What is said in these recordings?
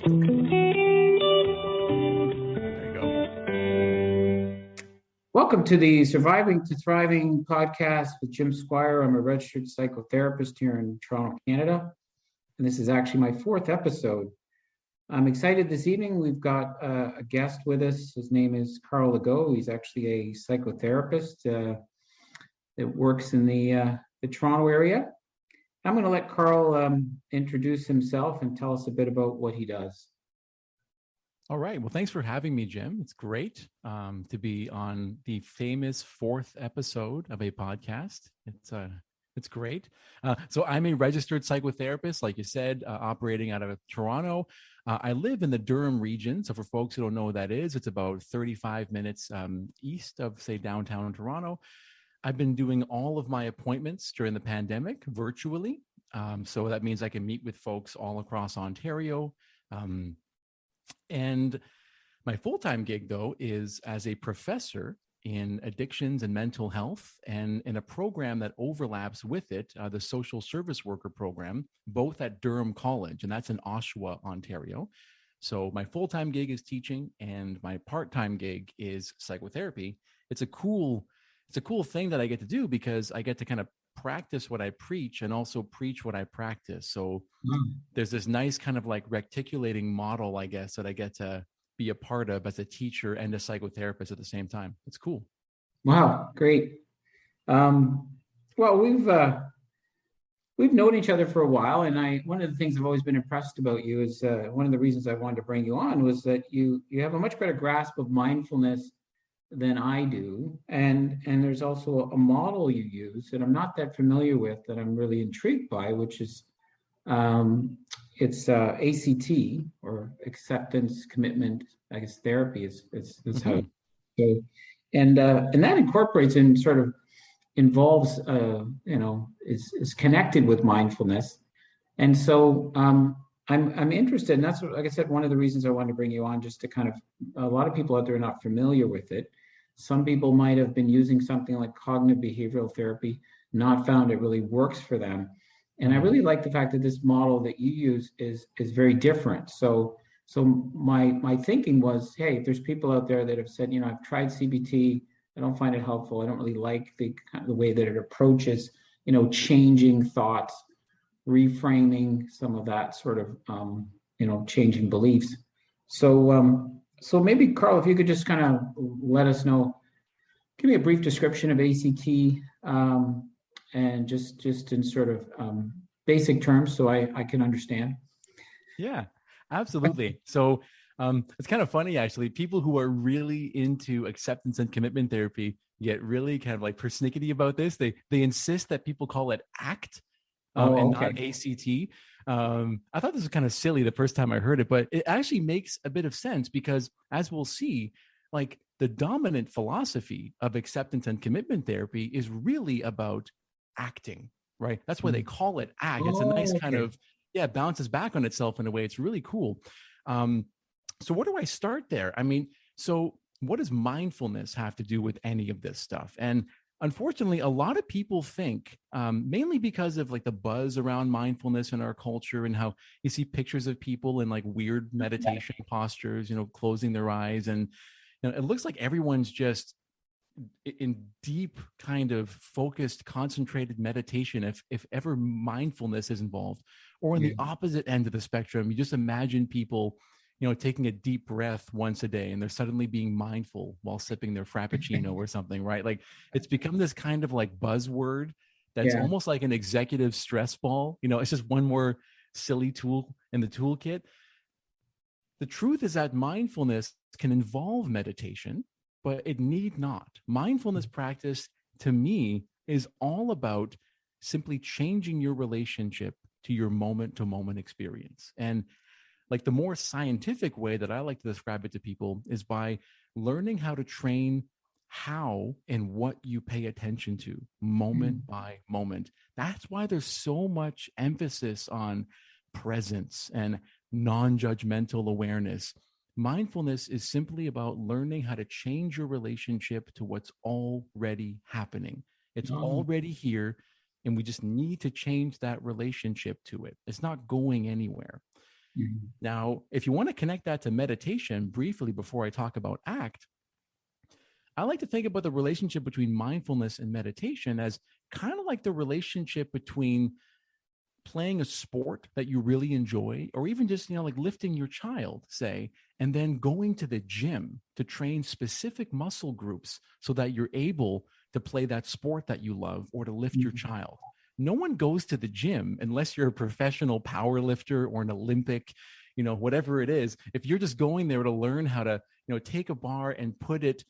There you go. Welcome to the Surviving to Thriving podcast with Jim Squire. I'm a registered psychotherapist here in Toronto, Canada, and this is actually my fourth episode. I'm excited this evening. We've got a guest with us. His name is Carl Legault. He's actually a psychotherapist that works in the Toronto area. I'm going to let Carl introduce himself and tell us a bit about what he does. All right. Well, thanks for having me, Jim. It's great to be on the famous fourth episode of a podcast. It's great. So I'm a registered psychotherapist, like you said, operating out of Toronto. I live in the Durham region. So for folks who don't know what that is, it's about 35 minutes east of, say, downtown Toronto. I've been doing all of my appointments during the pandemic virtually. So that means I can meet with folks all across Ontario. And my full-time gig, though, is as a professor in addictions and mental health, and in a program that overlaps with it, the social service worker program, both at Durham College, and that's in Oshawa, Ontario. So my full-time gig is teaching, and my part-time gig is psychotherapy. It's a cool thing that I get to do because I get to kind of practice what I preach and also preach what I practice. So there's this nice kind of like reticulating model, I guess, that I get to be a part of as a teacher and a psychotherapist at the same time. It's cool. Wow, great. Well, we've known each other for a while, and one of the things I've always been impressed about you is one of the reasons I wanted to bring you on was that you have a much better grasp of mindfulness than I do, and there's also a model you use that I'm not that familiar with that I'm really intrigued by, which is it's ACT, or acceptance commitment, I guess therapy is how. So, and that incorporates and sort of involves is connected with mindfulness, and so I'm interested, and that's what, like I said, one of the reasons I wanted to bring you on, just to kind of, a lot of people out there are not familiar with it. Some people might have been using something like cognitive behavioral therapy, not found it really works for them. And I really like the fact that this model that you use is very different. So my thinking was, hey, if there's people out there that have said, I've tried CBT, I don't find it helpful, I don't really like the way that it approaches, changing thoughts, reframing some of that sort of, changing beliefs. So maybe, Carl, if you could just kind of let us know, give me a brief description of ACT, and just in sort of basic terms so I can understand. Yeah, absolutely. So it's kind of funny, actually. People who are really into acceptance and commitment therapy get really kind of like persnickety about this. They insist that people call it ACT. And not ACT. I thought this was kind of silly the first time I heard it, but it actually makes a bit of sense because, as we'll see, like the dominant philosophy of acceptance and commitment therapy is really about acting, right? That's why they call it ACT. It's a nice kind of, bounces back on itself in a way. It's really cool. So where do I start there? I mean, so what does mindfulness have to do with any of this stuff? And unfortunately, a lot of people think, mainly because of like the buzz around mindfulness in our culture and how you see pictures of people in like weird meditation postures, closing their eyes. And it looks like everyone's just in deep kind of focused, concentrated meditation, if ever mindfulness is involved. Or on the opposite end of the spectrum, you just imagine people taking a deep breath once a day and they're suddenly being mindful while sipping their Frappuccino or something, right? Like it's become this kind of like buzzword that's almost like an executive stress ball. It's just one more silly tool in the toolkit. The truth is that mindfulness can involve meditation, but it need not. Mindfulness practice, to me, is all about simply changing your relationship to your moment-to-moment experience. And like the more scientific way that I like to describe it to people is by learning how to train how and what you pay attention to moment by moment. That's why there's so much emphasis on presence and non-judgmental awareness. Mindfulness is simply about learning how to change your relationship to what's already happening. It's already here, and we just need to change that relationship to it. It's not going anywhere. Mhm. Now, if you want to connect that to meditation briefly before I talk about ACT, I like to think about the relationship between mindfulness and meditation as kind of like the relationship between playing a sport that you really enjoy, or even just, like lifting your child, say, and then going to the gym to train specific muscle groups so that you're able to play that sport that you love or to lift your Mhm. child. No one goes to the gym unless you're a professional power lifter or an Olympic, whatever it is. If you're just going there to learn how to, take a bar and put it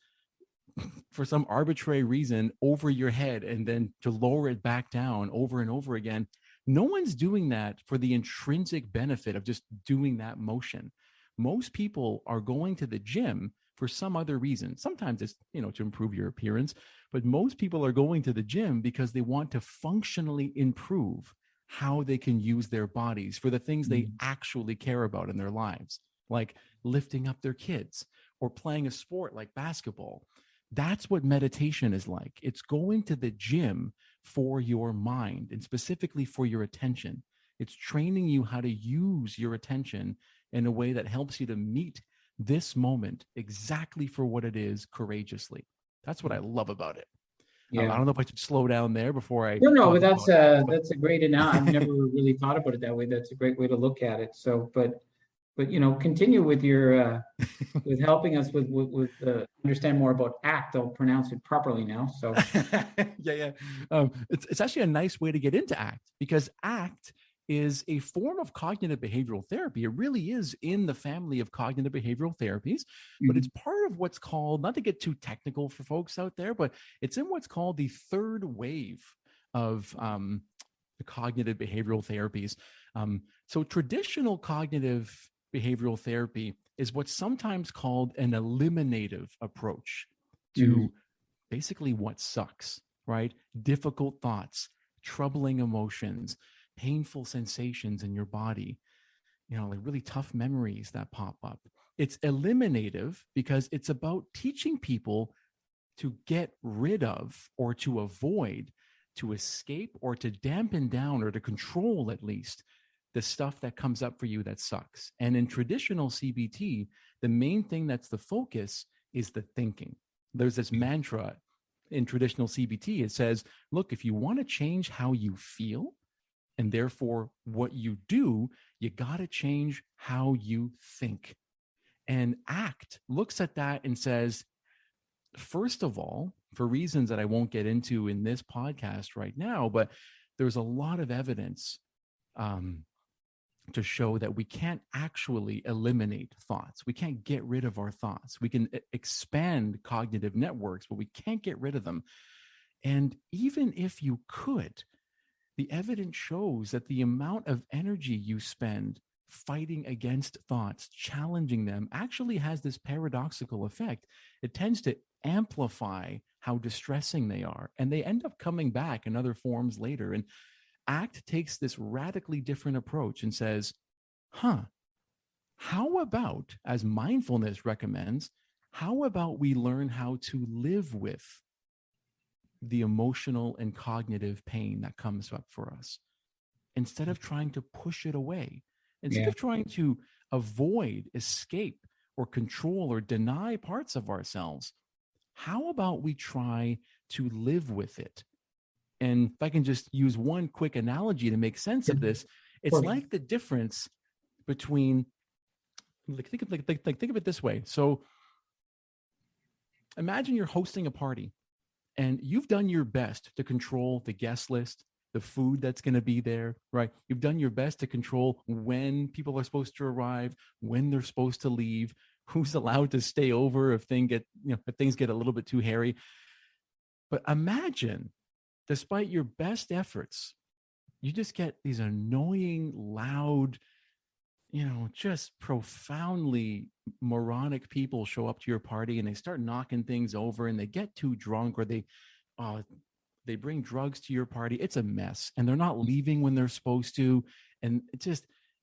for some arbitrary reason over your head and then to lower it back down over and over again, no one's doing that for the intrinsic benefit of just doing that motion. Most people are going to the gym for some other reason. Sometimes it's, to improve your appearance, but most people are going to the gym because they want to functionally improve how they can use their bodies for the things they actually care about in their lives, like lifting up their kids or playing a sport like basketball. That's what meditation is like. It's going to the gym for your mind and specifically for your attention. It's training you how to use your attention in a way that helps you to meet this moment exactly for what it is courageously. That's what I love about it. I Yeah. don't know if I should slow down there before I No, talk but about ACT, but that's a great analogy. I've never really thought about it that way. That's a great way to look at it. So, but continue with your with helping us with understand more about ACT. I'll pronounce it properly now. So, yeah. It's actually a nice way to get into ACT because ACT is a form of cognitive behavioral therapy. It really is in the family of cognitive behavioral therapies, but it's mhm, part of what's called, not to get too technical for folks out there, but it's in what's called the third wave of the cognitive behavioral therapies. So traditional cognitive behavioral therapy is what's sometimes called an eliminative approach mhm, to basically what sucks, right? Difficult thoughts, troubling emotions, painful sensations in your body, like really tough memories that pop up. It's eliminative because it's about teaching people to get rid of or to avoid, to escape or to dampen down or to control at least the stuff that comes up for you that sucks. And in traditional CBT, the main thing that's the focus is the thinking. There's this mantra in traditional CBT. It says, look, if you want to change how you feel and therefore what you do, you got to change how you think. And ACT looks at that and says, first of all, for reasons that I won't get into in this podcast right now, but there's a lot of evidence um, to show that we can't actually eliminate thoughts. We can't get rid of our thoughts. We can expand cognitive networks, but we can't get rid of them. And even if you could, the evidence shows that the amount of energy you spend fighting against thoughts, challenging them, actually has this paradoxical effect. It tends to amplify how distressing they are, and they end up coming back in other forms later. And ACT takes this radically different approach and says, how about, as mindfulness recommends, how about we learn how to live with the emotional and cognitive pain that comes up for us instead of trying to push it away, instead yeah, of trying to avoid, escape, or control or deny parts of ourselves? How about we try to live with it? And if I can just use one quick analogy to make sense yeah, of of this, it's course. like the difference between, think of it this way. So imagine you're hosting a party and you've done your best to control the guest list, the food that's going to be there, right? You've done your best to control when people are supposed to arrive, when they're supposed to leave, who's allowed to stay over if things get a little bit too hairy. But imagine, despite your best efforts, you just get these annoying, loud, just profoundly moronic people show up to your party and they start knocking things over and they get too drunk, or uh, they bring drugs to your party. It's a mess and they're not leaving when they're supposed to. And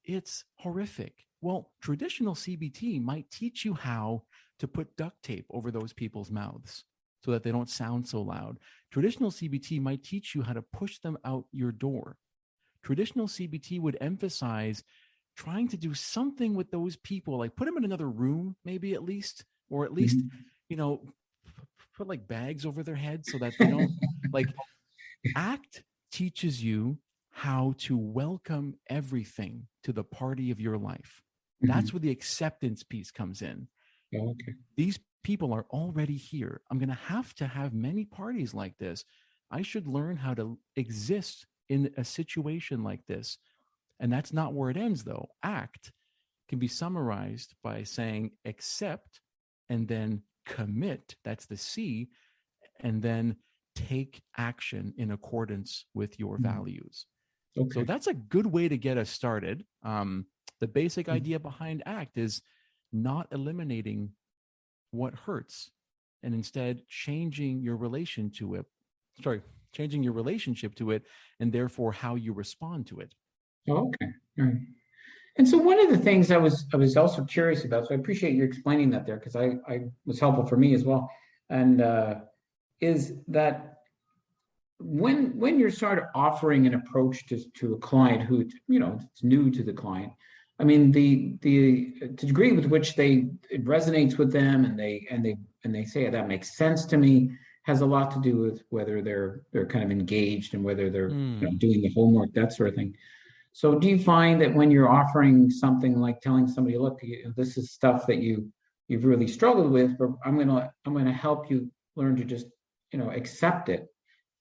it's horrific. Well, traditional CBT might teach you how to put duct tape over those people's mouths so that they don't sound so loud. Traditional CBT might teach you how to push them out your door. Traditional CBT would emphasize trying to do something with those people, like put them in another room, maybe at least, or at least, you know, put like bags over their heads so that they don't like ACT teaches you how to welcome everything to the party of your life. That's where the acceptance piece comes in. Okay. These people are already here. I'm going to have many parties like this. I should learn how to exist in a situation like this. And that's not where it ends, though. ACT can be summarized by saying accept and then commit. That's the C. And then take action in accordance with your values. Okay. So that's a good way to get us started. The basic idea behind ACT is not eliminating what hurts and instead changing your relationship to it, and therefore how you respond to it. Okay. All right. And so one of the things I was also curious about, so I appreciate you explaining that there, because I was helpful for me as well. And is that when you're sort of offering an approach to a client who, you know, it's new to the client, I mean, the degree with which it resonates with them and they say that makes sense to me has a lot to do with whether they're kind of engaged and whether they're you know, doing the homework, that sort of thing. So do you find that when you're offering something like telling somebody, look, this is stuff that you've really struggled with, but I'm gonna help you learn to just, you know, accept it.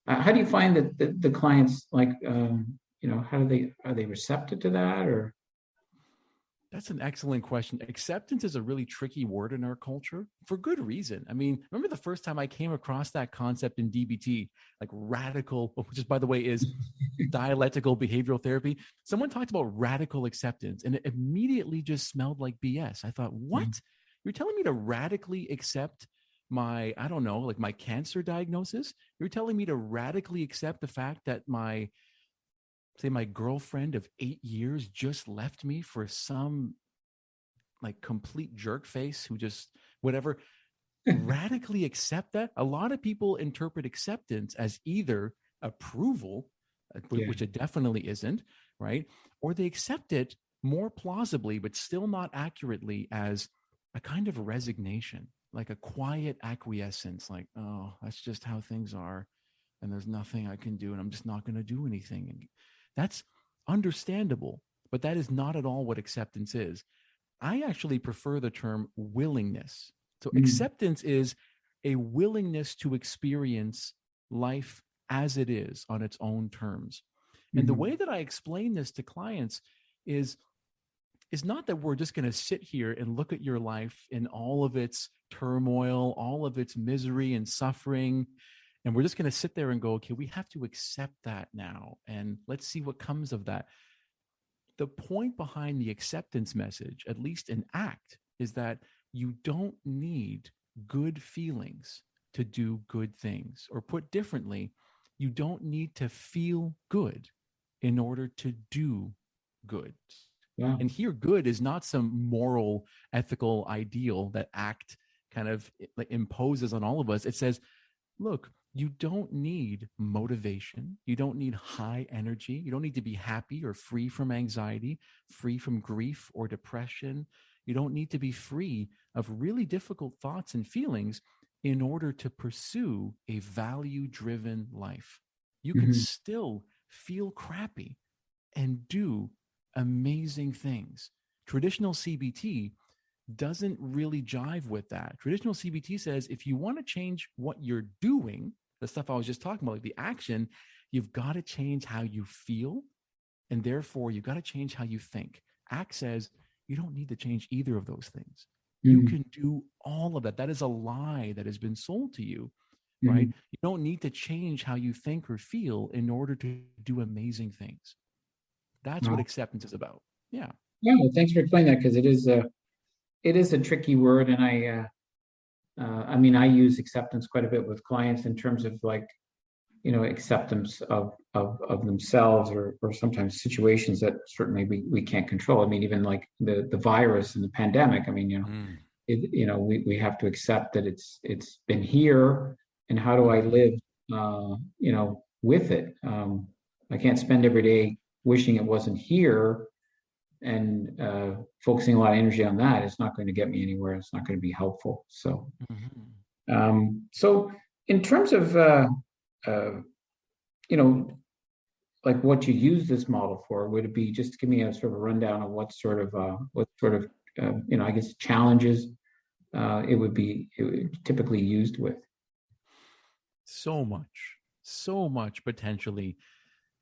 How do you find that the clients, like, you know, are they receptive to that? Or that's an excellent question. Acceptance is a really tricky word in our culture for good reason. I mean, remember the first time I came across that concept in DBT, like radical, which is, by the way, is dialectical behavioral therapy. Someone talked about radical acceptance and it immediately just smelled like BS. I thought, what? You're telling me to radically accept my, I don't know, like my cancer diagnosis? You're telling me to radically accept the fact that my girlfriend of 8 years just left me for some like complete jerk face who just whatever. Radically accept that? A lot of people interpret acceptance as either approval, which it definitely isn't, right? Or they accept it more plausibly, but still not accurately, as a kind of resignation, like a quiet acquiescence, like, oh, that's just how things are. And there's nothing I can do. And I'm just not going to do anything. And that's understandable, but that is not at all what acceptance is. I actually prefer the term willingness. So acceptance is a willingness to experience life as it is on its own terms. And the way that I explain this to clients is not that we're just going to sit here and look at your life in all of its turmoil, all of its misery and suffering, and we're just going to sit there and go, okay, we have to accept that now, and let's see what comes of that. The point behind the acceptance message, at least in ACT, is that you don't need good feelings to do good things. Or put differently, you don't need to feel good in order to do good. Yeah. And here, good is not some moral, ethical ideal that ACT kind of imposes on all of us. It says, look, you don't need motivation. You don't need high energy. You don't need to be happy or free from anxiety, free from grief or depression. You don't need to be free of really difficult thoughts and feelings in order to pursue a value-driven life. You can still feel crappy and do amazing things. Traditional CBT doesn't really jive with that. Traditional CBT says if you want to change what you're doing, the stuff I was just talking about, like the action, you've got to change how you feel, and therefore you've got to change how you think. ACT says you don't need to change either of those things. You can do all of that. That is a lie that has been sold to you, right? You don't need to change how you think or feel in order to do amazing things. That's what acceptance is about. Yeah. Yeah. Well, thanks for explaining that, because it is a tricky word, and I mean, I use acceptance quite a bit with clients in terms of, like, you know, acceptance of themselves, or sometimes situations that certainly we can't control. I mean, even like the virus and the pandemic. I mean, you know, we have to accept that it's been here, and how do I live, you know, with it? I can't spend every day wishing it wasn't here, focusing a lot of energy on that is not going to get me anywhere. It's not going to be helpful. So, so in terms of you know, like what you use this model for, would it be just to give me a sort of a rundown of what sort of I guess challenges it would typically used with? So much potentially.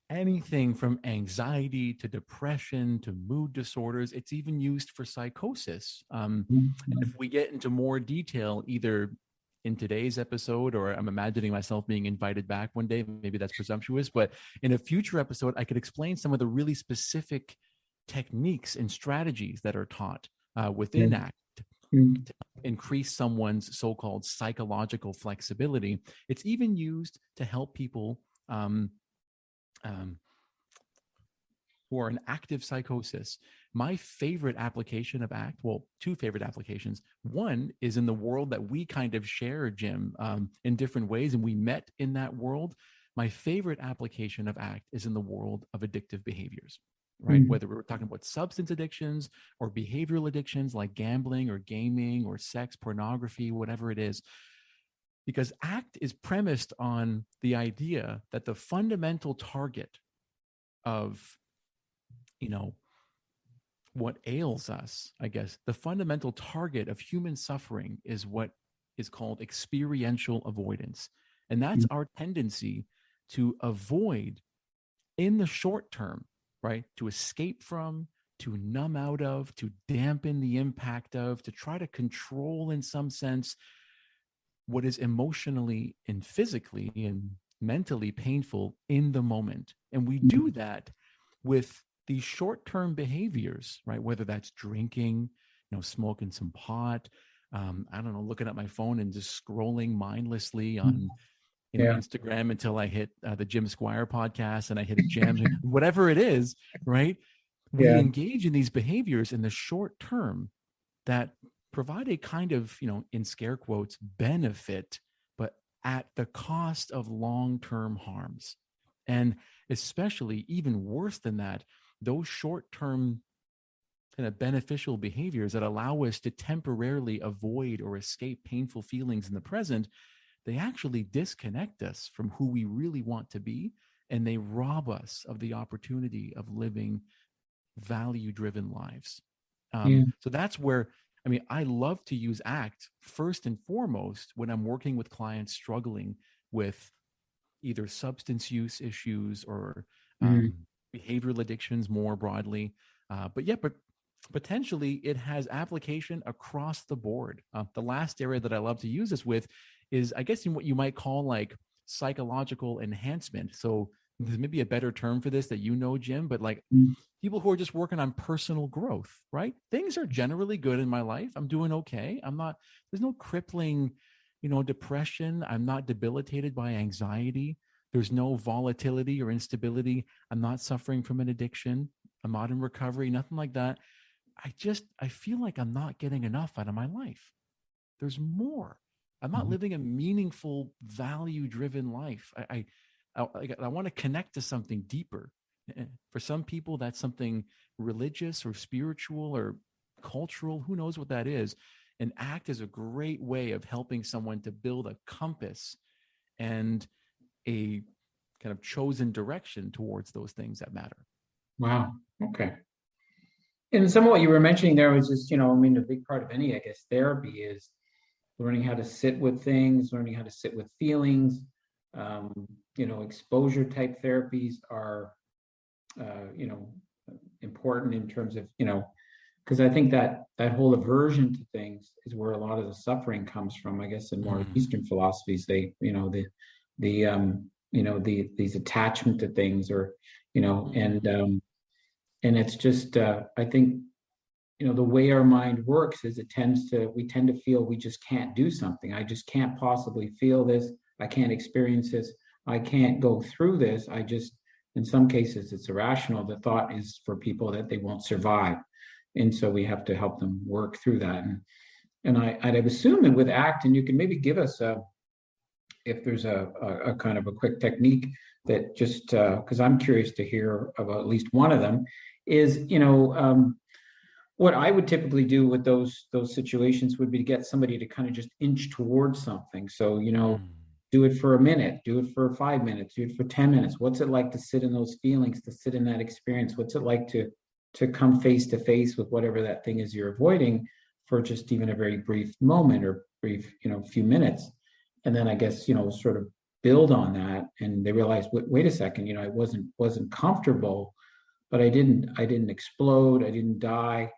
Anything from anxiety to depression to mood disorders. It's even used for psychosis. And if we get into more detail, either in today's episode, or I'm imagining myself being invited back one day, maybe that's presumptuous, but in a future episode, I could explain some of the really specific techniques and strategies that are taught within ACT to increase someone's so-called psychological flexibility. It's even used to help people who are in active psychosis. My favorite application of ACT, well, two favorite applications. One is in the world that we kind of share, Jim, in different ways, and we met in that world. My favorite application of ACT is in the world of addictive behaviors, right? Whether we're talking about substance addictions or behavioral addictions like gambling or gaming or sex, pornography, whatever it is. Because ACT is premised on the idea that the fundamental target of, what ails us, I guess, the fundamental target of human suffering is what is called experiential avoidance. And that's our tendency to avoid in the short term, right? To escape from, to numb out of, to dampen the impact of, to try to control in some sense what is emotionally and physically and mentally painful in the moment. And we do that with these short-term behaviors, right? Whether that's drinking, smoking some pot, I don't know, looking at my phone and just scrolling mindlessly on Instagram until I hit the Jim Squire podcast and I hit a gem, whatever it is, right? We engage in these behaviors in the short term that provide a kind of, in scare quotes, benefit, but at the cost of long-term harms. And especially even worse than that, those short-term kind of beneficial behaviors that allow us to temporarily avoid or escape painful feelings in the present, they actually disconnect us from who we really want to be, and they rob us of the opportunity of living value-driven lives. So that's where, I love to use ACT first and foremost when I'm working with clients struggling with either substance use issues or behavioral addictions more broadly. But potentially it has application across the board. The last area that I love to use this with is, I guess, in what you might call like psychological enhancement. So there's maybe a better term for this that Jim, but like people who are just working on personal growth, right? Things are generally good in my life. I'm doing okay. There's no crippling, depression. I'm not debilitated by anxiety. There's no volatility or instability. I'm not suffering from an addiction. I'm not in recovery, nothing like that. I feel like I'm not getting enough out of my life. There's more. I'm not living a meaningful, value-driven life. I want to connect to something deeper. For some people, that's something religious or spiritual or cultural. Who knows what that is? And ACT is a great way of helping someone to build a compass and a kind of chosen direction towards those things that matter. Wow. Okay. And some of what you were mentioning there was just, a big part of any, I guess, therapy is learning how to sit with things, learning how to sit with feelings. Exposure type therapies are, important in terms of, because I think that whole aversion to things is where a lot of the suffering comes from. I guess in more Eastern philosophies, they, these attachment to things, or, and it's just, I think, the way our mind works is we tend to feel we just can't do something. I just can't possibly feel this. I can't experience this. I can't go through this. In some cases, it's irrational. The thought is for people that they won't survive. And so we have to help them work through that. And I'd assume that with ACT, and you can maybe give us if there's a kind of a quick technique that just, because I'm curious to hear about at least one of them, is, what I would typically do with those situations would be to get somebody to kind of just inch towards something. So, do it for a minute, do it for 5 minutes, do it for 10 minutes. What's it like to sit in those feelings, to sit in that experience? What's it like to come face to face with whatever that thing is you're avoiding for just even a very brief moment or brief, few minutes? And then I guess, sort of build on that. And they realize, wait a second, I wasn't comfortable, but I didn't explode. I didn't die.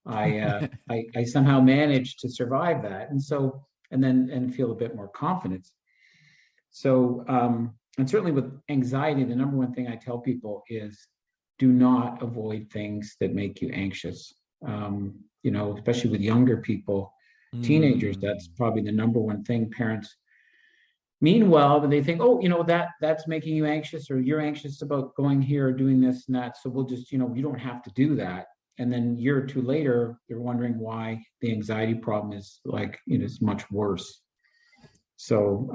I somehow managed to survive that. And feel a bit more confidence. So, and certainly with anxiety, the number one thing I tell people is do not avoid things that make you anxious. Especially with younger people, teenagers, that's probably the number one thing parents mean well, but they think, oh, that's making you anxious, or you're anxious about going here or doing this and that. So we'll just, you don't have to do that. And then a year or two later, they're wondering why the anxiety problem is is much worse. So,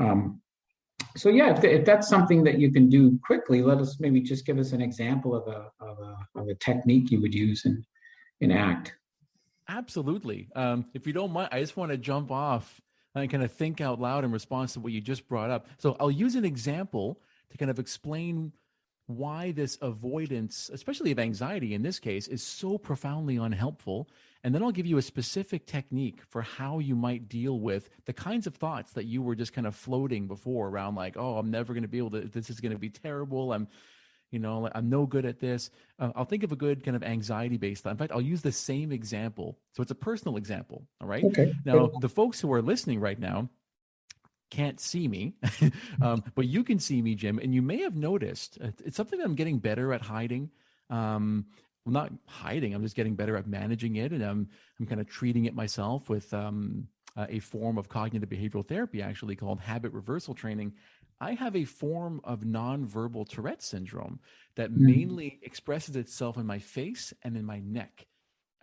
yeah, if that's something that you can do quickly, maybe just give us an example of a technique you would use in ACT. Absolutely. If you don't mind, I just want to jump off and kind of think out loud in response to what you just brought up. So I'll use an example to kind of explain why this avoidance, especially of anxiety in this case, is so profoundly unhelpful. And then I'll give you a specific technique for how you might deal with the kinds of thoughts that you were just kind of floating before around, like, oh, I'm never going to be able to, this is going to be terrible. I'm no good at this. I'll think of a good kind of anxiety-based thought. In fact, I'll use the same example. So it's a personal example. All right. Okay. Now, the folks who are listening right now can't see me, but you can see me, Jim. And you may have noticed it's something that I'm getting better at hiding. Well, not hiding. I'm just getting better at managing it, and I'm kind of treating it myself with a form of cognitive behavioral therapy, actually called habit reversal training. I have a form of nonverbal Tourette syndrome that mainly expresses itself in my face and in my neck.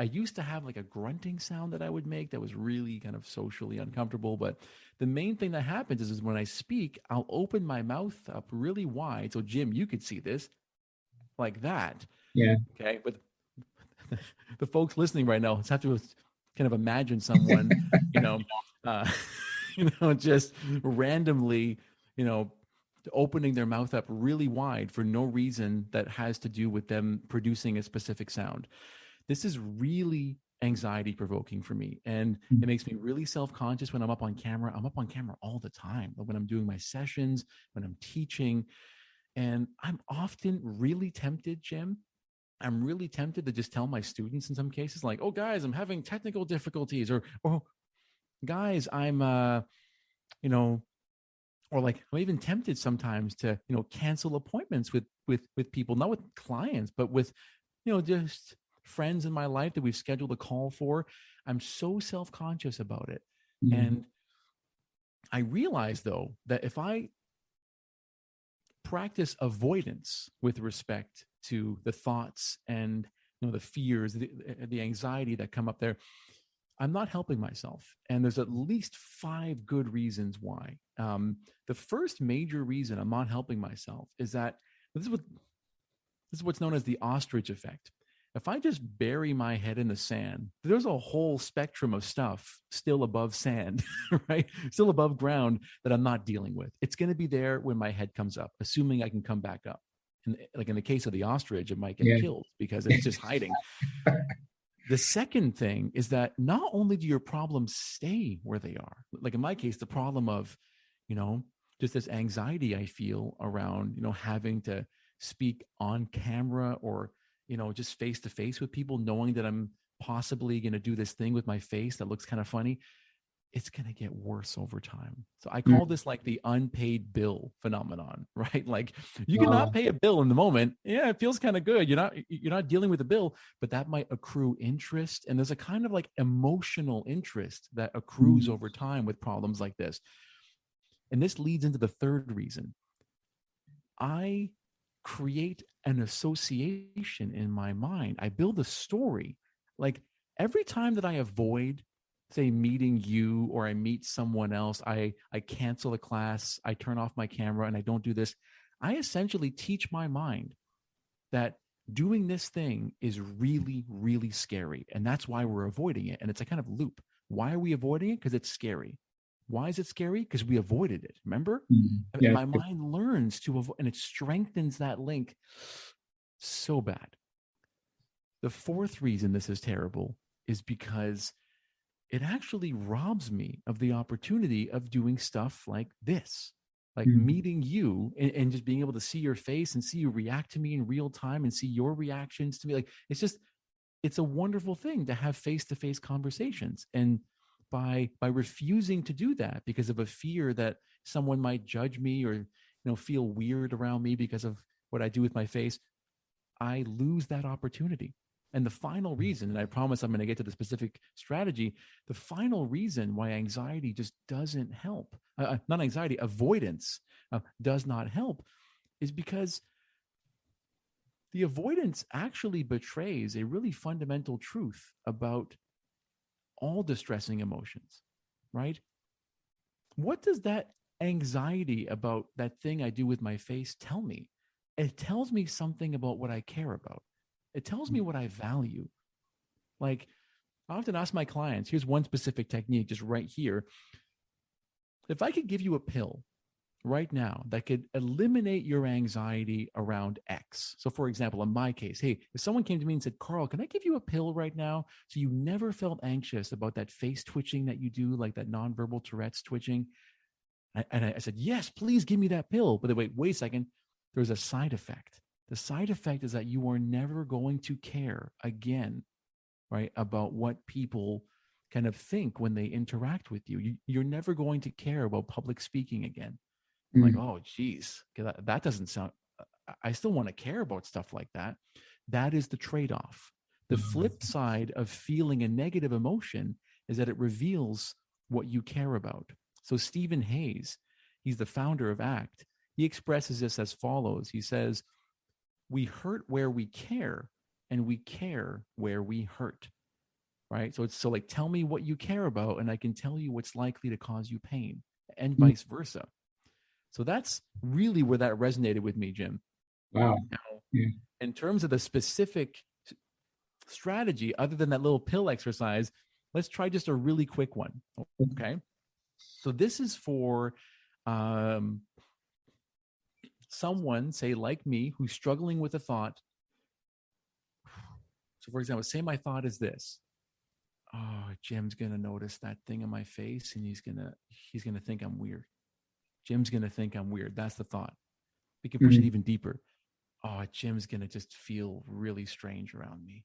I used to have like a grunting sound that I would make that was really kind of socially uncomfortable. But the main thing that happens is when I speak, I'll open my mouth up really wide. So Jim, you could see this like that. Yeah. Okay. But the folks listening right now have to kind of imagine someone, just randomly, opening their mouth up really wide for no reason that has to do with them producing a specific sound. This is really anxiety provoking for me. And it makes me really self-conscious when I'm up on camera. I'm up on camera all the time, when I'm doing my sessions, when I'm teaching. And I'm often really tempted, Jim. I'm really tempted to just tell my students in some cases, like, oh, guys, I'm having technical difficulties, or guys, I'm, or like I'm even tempted sometimes to, cancel appointments with people, not with clients, but with, just friends in my life that we've scheduled a call for. I'm so self-conscious about it. And I realize, though, that if I practice avoidance with respect to the thoughts and the fears, the anxiety that come up there, I'm not helping myself. And there's at least 5 good reasons why. The first major reason I'm not helping myself is that this is what's known as the Ostrich Effect. If I just bury my head in the sand, there's a whole spectrum of stuff still above sand, right? Still above ground that I'm not dealing with. It's going to be there when my head comes up, assuming I can come back up. And like in the case of the ostrich, it might get killed because it's just hiding. The second thing is that not only do your problems stay where they are, like in my case, the problem of, just this anxiety I feel around, having to speak on camera or, just face to face with people, knowing that I'm possibly going to do this thing with my face that looks kind of funny. It's going to get worse over time. So I call this like the unpaid bill phenomenon, right? Like you cannot pay a bill in the moment. Yeah, it feels kind of good. You're not dealing with a bill, but that might accrue interest. And there's a kind of like emotional interest that accrues over time with problems like this. And this leads into the third reason. I create an association in my mind. I build a story. Like every time that I avoid, say, meeting you, or I meet someone else, I cancel a class, I turn off my camera and I don't do this, I essentially teach my mind that doing this thing is really, really scary. And that's why we're avoiding it. And it's a kind of loop. Why are we avoiding it? Because it's scary. Why is it scary? Because we avoided it. Remember? Yeah. My mind learns to avoid, and it strengthens that link so bad. The fourth reason this is terrible is because it actually robs me of the opportunity of doing stuff like this, like meeting you and just being able to see your face and see you react to me in real time and see your reactions to me. Like, it's a wonderful thing to have face-to-face conversations. And by refusing to do that because of a fear that someone might judge me or, feel weird around me because of what I do with my face, I lose that opportunity. And the final reason, and I promise I'm going to get to the specific strategy, the final reason why anxiety just doesn't help, not anxiety, avoidance does not help, is because the avoidance actually betrays a really fundamental truth about all distressing emotions, right? What does that anxiety about that thing I do with my face tell me? It tells me something about what I care about. It tells me what I value. Like, I often ask my clients, here's one specific technique just right here. If I could give you a pill right now that could eliminate your anxiety around X. So for example, in my case, hey, if someone came to me and said, Carl, can I give you a pill right now so you never felt anxious about that face twitching that you do, like that nonverbal Tourette's twitching? And I said, yes, please give me that pill. But wait a second, there's a side effect. The side effect is that you are never going to care again, right, about what people kind of think when they interact with you. You're never going to care about public speaking again. I'm like, oh, geez, that doesn't sound, I still want to care about stuff like that. That is the trade-off. The flip side of feeling a negative emotion is that it reveals what you care about. So Stephen Hayes, he's the founder of ACT. He expresses this as follows. He says, we hurt where we care and we care where we hurt, right? So like, tell me what you care about and I can tell you what's likely to cause you pain, and vice versa. So that's really where that resonated with me, Jim. Wow. Now, in terms of the specific strategy, other than that little pill exercise, let's try just a really quick one. Okay. So this is for someone, say like me, who's struggling with a thought. So for example, say my thought is this: oh, Jim's going to notice that thing in my face and he's going to think I'm weird. Jim's going to think I'm weird. That's the thought. We can push it even deeper. Oh, Jim's going to just feel really strange around me.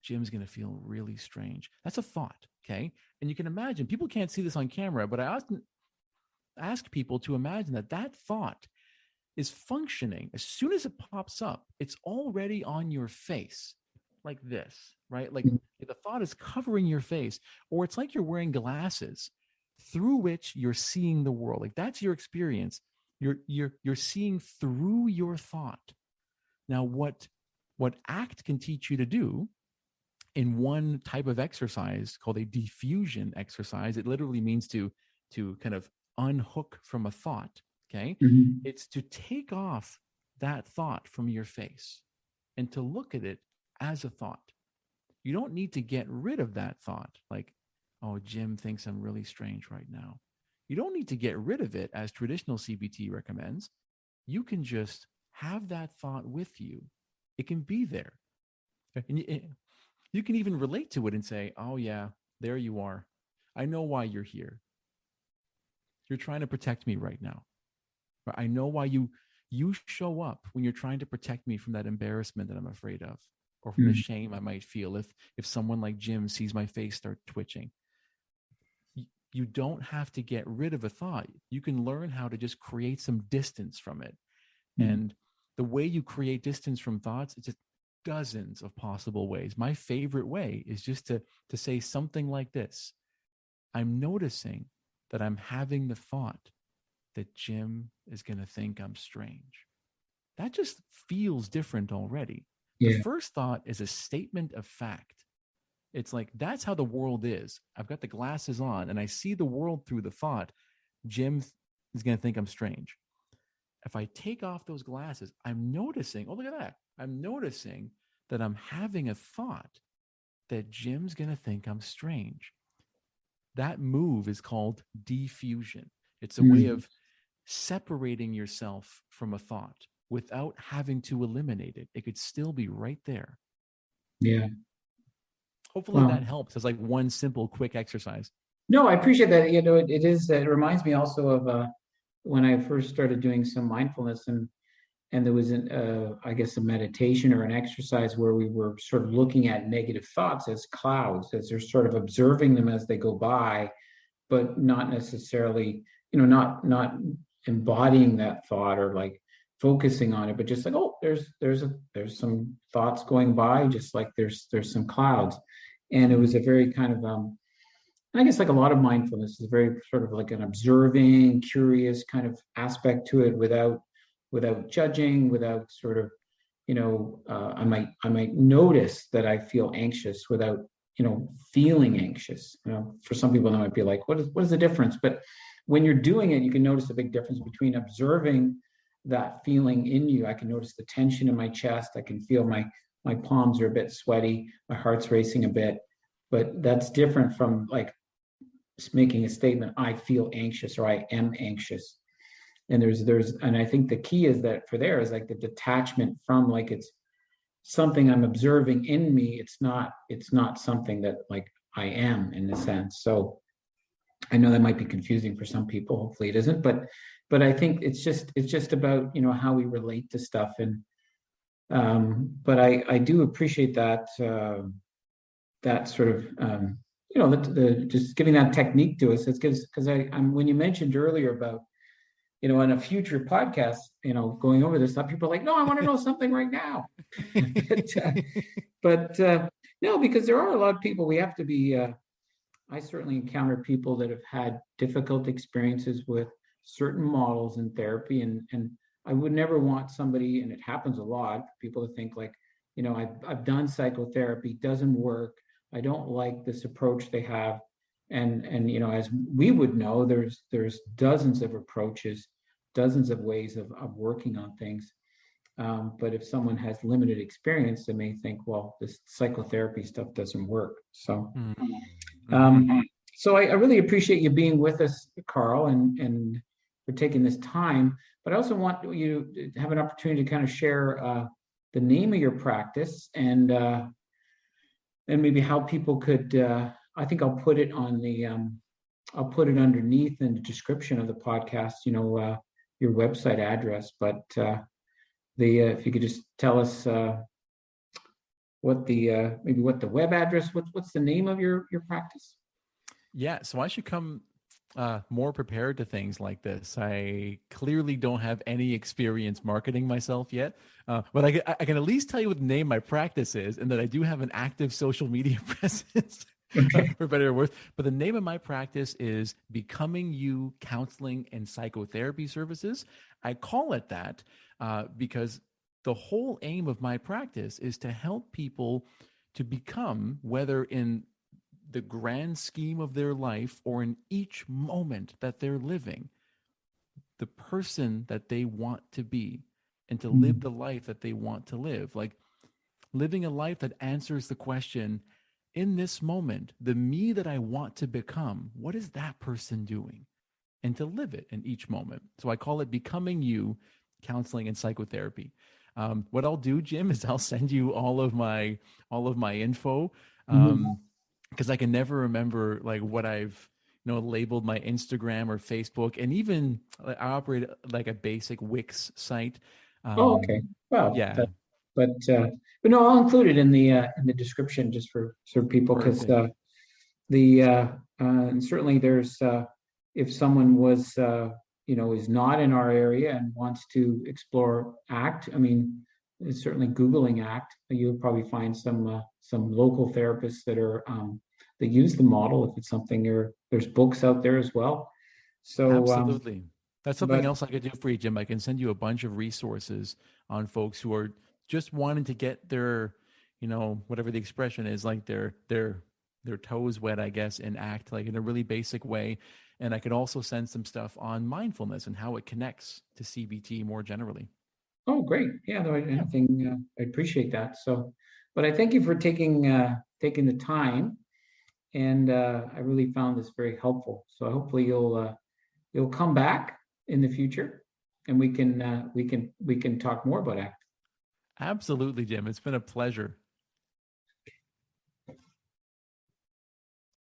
Jim's going to feel really strange. That's a thought. Okay. And you can imagine, people can't see this on camera, but I often ask people to imagine that thought is functioning. As soon as it pops up, it's already on your face like this, right? Like the thought is covering your face, or it's like you're wearing glasses through which you're seeing the world. Like that's your experience. You're seeing through your thought. Now, what ACT can teach you to do in one type of exercise called a diffusion exercise, it literally means to kind of unhook from a thought. Okay. It's to take off that thought from your face and to look at it as a thought. You don't need to get rid of that thought. Like, oh, Jim thinks I'm really strange right now. You don't need to get rid of it as traditional CBT recommends. You can just have that thought with you. It can be there. And you can even relate to it and say, oh yeah, there you are. I know why you're here. You're trying to protect me right now. I know why you show up when you're trying to protect me from that embarrassment that I'm afraid of, or from the shame I might feel if someone like Jim sees my face start twitching. You don't have to get rid of a thought. You can learn how to just create some distance from it. And the way you create distance from thoughts, it's just dozens of possible ways. My favorite way is just to say something like this: I'm noticing that I'm having the thought that Jim is going to think I'm strange. That just feels different already. The first thought is a statement of fact. It's like, that's how the world is. I've got the glasses on and I see the world through the thought, Jim is going to think I'm strange. If I take off those glasses, I'm noticing, oh, look at that. I'm noticing that I'm having a thought that Jim's going to think I'm strange. That move is called diffusion. It's a way Mm. of separating yourself from a thought without having to eliminate it. It could still be right there. Yeah. Hopefully that Well, helps as like one simple, quick exercise. no, I appreciate that. It is. It reminds me also of when I first started doing some mindfulness, and there was I guess, a meditation or an exercise where we were sort of looking at negative thoughts as clouds, as they're sort of observing them as they go by, but not necessarily, not embodying that thought or like focusing on it, but just like, oh, there's some thoughts going by, just like there's some clouds. And it Mm-hmm. was a very kind of I guess, like a lot of mindfulness, is very sort of like an observing, curious kind of aspect to it, without judging, without sort of, I might notice that I feel anxious without, feeling anxious. For some people that might be like, what is the difference? But when you're doing it, you can notice a big difference between observing that feeling in you. I can notice the tension in my chest. I can feel my palms are a bit sweaty, my heart's racing a bit. But that's different from like making a statement, I feel anxious or I am anxious. And and I think the key is that for there is like the detachment from, like, it's something I'm observing in me. It's not something that like I am, in a sense. So I know that might be confusing for some people. Hopefully it isn't, but I think it's just about, how we relate to stuff. And but I do appreciate that sort of the just giving that technique to us. It's because I'm when you mentioned earlier about, in a future podcast, going over this stuff, people are like, no, I want to know something right now. But no, because there are a lot of people. We have to be. I certainly encounter people that have had difficult experiences with certain models in therapy, and I would never want somebody, and it happens a lot, for people to think like, I've done psychotherapy, doesn't work. I don't like this approach they have. And as we would know, there's dozens of approaches, dozens of ways of working on things. But if someone has limited experience, they may think, well, this psychotherapy stuff doesn't work. So Mm-hmm. um, I really appreciate you being with us, Carl, and for taking this time. But I also want you to have an opportunity to kind of share the name of your practice, and maybe how people could. I think I'll put it on the. I'll put it underneath in the description of the podcast. Your website address, but if you could just tell us what the maybe what the web address. What's the name of your practice? Yeah, so I should come more prepared to things like this. I clearly don't have any experience marketing myself yet, but I can at least tell you what the name of my practice is, and that I do have an active social media presence, Okay. for better or worse. But the name of my practice is Becoming You Counseling and Psychotherapy Services. I call it that because the whole aim of my practice is to help people to become, whether in the grand scheme of their life or in each moment that they're living, the person that they want to be, and to live Mm, the life that they want to live. Like living a life that answers the question, in this moment, the me that I want to become, what is that person doing? And to live it in each moment. So I call it Becoming You Counseling and Psychotherapy. What I'll do, Jim, is I'll send you all of my info. mhm. Because I can never remember like what I've labeled my Instagram or Facebook, and even I operate like a basic Wix site. Oh, okay. Well, Yeah, but no, I'll include it in the description, just for people, because perfect. and certainly there's if someone is not in our area and wants to explore ACT. I mean, it's certainly Googling ACT, you'll probably find some local therapists that use the model, if it's something. There's books out there as well. So Absolutely. That's something but else I could do for you, Jim. I can send you a bunch of resources on folks who are just wanting to get their, whatever the expression is, like their toes wet, I guess, in ACT, like in a really basic way. And I could also send some stuff on mindfulness and how it connects to CBT more generally. Oh, great. Yeah, no, Yeah. anything, I appreciate that. So, but I thank you for taking the time, and I really found this very helpful. So hopefully you'll come back in the future, and we can talk more about acting. Absolutely, Jim. It's been a pleasure.